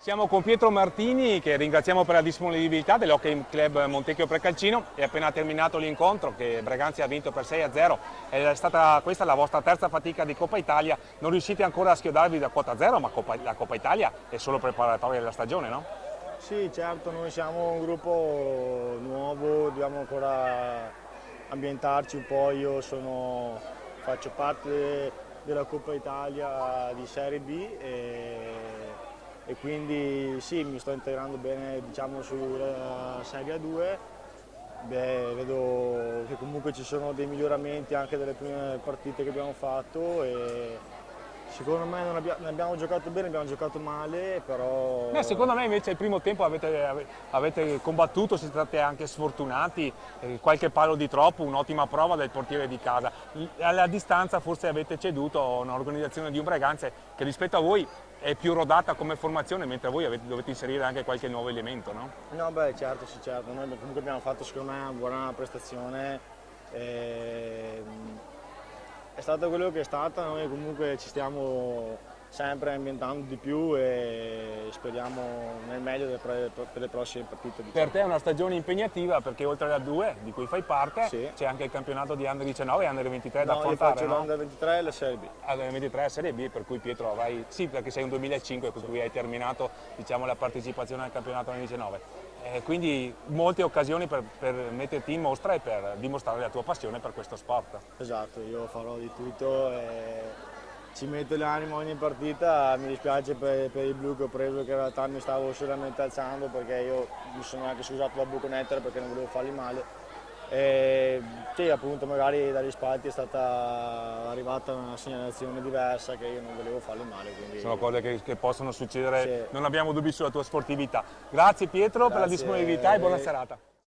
Siamo con Pietro Martini, che ringraziamo per la disponibilità dell'Hockey Club Montecchio Precalcino. È appena terminato l'incontro che Braganza ha vinto per 6-0. È stata questa la vostra terza fatica di Coppa Italia. Non riuscite ancora a schiodarvi da quota zero, ma la Coppa Italia è solo preparatoria della stagione, no? Sì, certo, noi siamo un gruppo nuovo, dobbiamo ancora ambientarci un po'. Faccio parte della Coppa Italia di Serie B e quindi sì, mi sto integrando bene, diciamo, sulla Serie A2. Vedo che comunque ci sono dei miglioramenti anche delle prime partite che abbiamo fatto e secondo me non abbiamo giocato bene, abbiamo giocato male, però Secondo me invece il primo tempo avete combattuto, siete stati anche sfortunati, qualche palo di troppo, un'ottima prova del portiere di casa. Alla distanza forse avete ceduto a un'organizzazione di un Braganza che rispetto a voi è più rodata come formazione, mentre voi dovete inserire anche qualche nuovo elemento, no? no, beh, certo, sì, certo. Noi comunque abbiamo fatto secondo me una buona prestazione. È stata quello che è stata, noi comunque ci stiamo sempre ambientando di più e speriamo nel meglio per le prossime partite. Per Diciamo. te è una stagione impegnativa perché oltre alla 2 di cui fai parte Sì. c'è anche il campionato di Under 19 e Under 23 da No, io affrontare, faccio no? l'Under 23 e la Serie B. Under 23 Serie B, per cui Pietro avrai, sì perché sei un 2005 per cui hai terminato, diciamo, la partecipazione al campionato Under 19. Quindi molte occasioni per metterti in mostra e per dimostrare la tua passione per questo sport. Esatto, io farò di tutto e ci metto l'animo ogni partita. Mi dispiace per il blu che ho preso, che in realtà mi stavo solamente alzando perché io mi sono anche scusato da Buconetter perché non volevo farli male. E sì, appunto magari dagli spalti è stata arrivata una segnalazione diversa che io non volevo farli male. Quindi Sono cose che possono succedere, sì. non abbiamo dubbi sulla tua sportività. Grazie Pietro per la Grazie. disponibilità e buona serata.